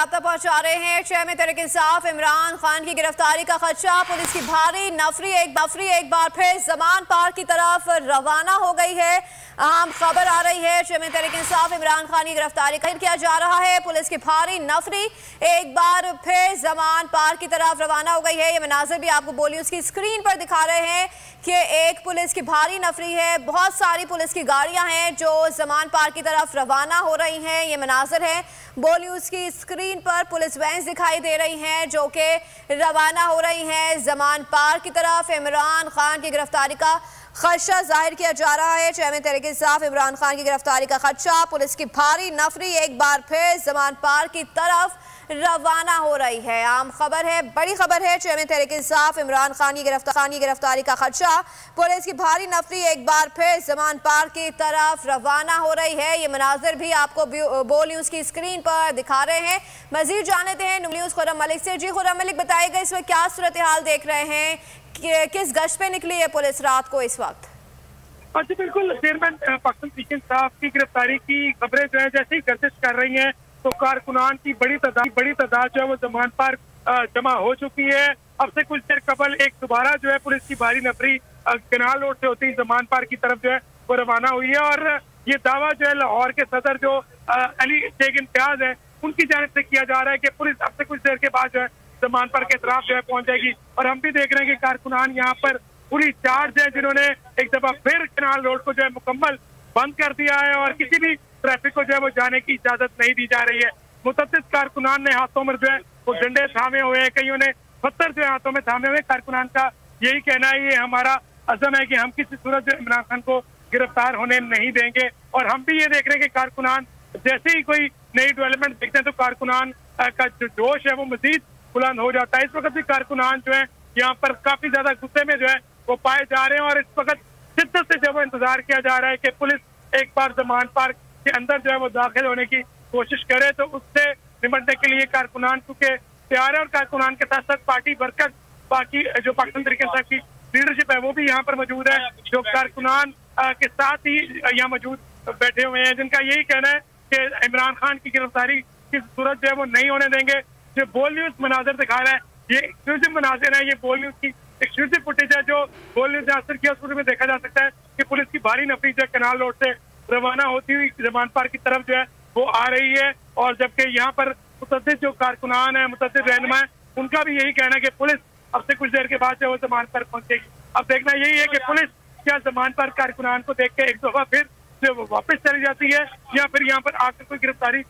राब्ता पहुंचा रहे हैं। चेयरमैन तहरीक इंसाफ इमरान खान की गिरफ्तारी का खदशा, पुलिस की भारी नफरी एक बार फिर जमान पार्क की तरफ रवाना हो गई है। अहम खबर आ रही है, चेयरमैन तहरीक इंसाफ इमरान खान की गिरफ्तारी का किया जा रहा है। पुलिस की भारी नफरी एक बार फिर जमान पार्क की तरफ रवाना हो गई है। ये मनाजिर भी आपको बोली उसकी स्क्रीन पर दिखा रहे हैं कि एक पुलिस की भारी नफरी है, बहुत सारी पुलिस की गाड़ियां हैं जो जमान पार्क की तरफ रवाना हो रही हैं। ये मनाजिर है बोली उसकी स्क्रीन पर, पुलिस वैन्स दिखाई दे रही हैं जो कि रवाना हो रही हैं जमान पार्क की तरफ। इमरान खान की गिरफ्तारी का खदशा जाहिर किया जा रहा है। चेयरमैन तहरीक इंसाफ इमरान खान की गिरफ्तारी का खदशा, पुलिस की भारी नफरी एक बार फिर जमान पार्क की तरफ रवाना हो रही है। आम खबर है, बड़ी खबर है। चेयरमैन तहरीक इंसाफ इमरान खान की गिरफ्तारी का खदशा, पुलिस की भारी नफरी एक बार फिर जमान पार्क की तरफ रवाना हो रही है। ये मनाजिर भी आपको बो न्यूज़ की स्क्रीन पर दिखा रहे हैं। मजीद जान लेते हैं न्यूज़ खुर्रम मलिक से। जी खुर्रम मलिक, बताइएगा इसमें क्या सूरत हाल देख रहे हैं, किस गश्त पे निकली है पुलिस रात को इस वक्त? जी बिल्कुल, चेयरमैन पाकिस्तान तहरीक इंसाफ की गिरफ्तारी की खबरें जो है जैसे ही गर्दिश कर रही हैं तो कारकुनान की बड़ी तादाद जो है वो जमान पार्क जमा हो चुकी है। अब से कुछ देर कबल एक दोबारा जो है पुलिस की भारी नफरी कनाल रोड से होती जमान पार्क की तरफ जो है वो रवाना हुई है। और ये दावा जो है लाहौर के सदर जो अली शेख इम्तियाज है उनकी जानिब से किया जा रहा है कि पुलिस अब से कुछ देर के बाद जो है जमान पार्क के तरफ जो है पहुंच जाएगी। और हम भी देख रहे हैं कि कारकुनान यहाँ पर पूरी चार्ज है जिन्होंने एक दफा फिर कनाल रोड को जो है मुकम्मल बंद कर दिया है और किसी भी ट्रैफिक को जो है वो जाने की इजाजत नहीं दी जा रही है। मुतअद्दिद कारकुनान ने हाथों में जो है वो डंडे थामे हुए हैं, कईयों ने पत्थर जो है हाथों में थामे हुए। कारकुनान का यही कहना है, ये हमारा अज़म है कि हम किसी सूरत जो इमरान खान को गिरफ्तार होने नहीं देंगे। और हम भी ये देख रहे हैं कि कारकुनान जैसे ही कोई नई डेवलपमेंट देखते हैं तो कारकुनान का जो जोश है वो मजीद बुलंद हो जाता है। इस वक्त भी कारकुनान जो है यहाँ पर काफी ज्यादा गुस्से में जो है वो पाए जा रहे हैं और इस वक्त शिद्दत से जो है इंतजार किया जा रहा है कि पुलिस एक बार जमान पार्क के अंदर जो है वो दाखिल होने की कोशिश करे तो उससे निपटने के लिए कारकुनान क्योंकि तैयार है। और कारकुनान के साथ साथ पार्टी वर्कर बाकी जो पाकिस्तान तहरीक इंसाफ की लीडरशिप है वो भी यहाँ पर मौजूद है, जो कारकुनान के साथ ही यहाँ मौजूद बैठे हुए हैं, जिनका यही कहना है कि इमरान खान की गिरफ्तारी की सूरत जो है वो नहीं होने देंगे। जो बोल न्यूज मनाजिर दिखा रहा है ये एक्सक्लूसिव मनाजिर है, ये बोल न्यूज की एक्सक्लूसिव फुटेज है जो बोल न्यूज ने असर किया। उस में देखा जा सकता है कि पुलिस की भारी नफरी जो कनाल रोड से रवाना होती हुई जमान पार्क की तरफ जो है वो आ रही है। और जबकि यहाँ पर मुतअद्दिद जो कारकुनान है, मुतअद्दिद रहनुमा है, उनका भी यही कहना है कि पुलिस अब से कुछ देर के बाद जो है वो जमान पार्क पहुंचेगी। अब देखना यही है कि पुलिस क्या जमान पार्क कारकुनान को देख के एक दफा फिर जो वापस चली जाती है या फिर यहाँ पर आकर कोई गिरफ्तारी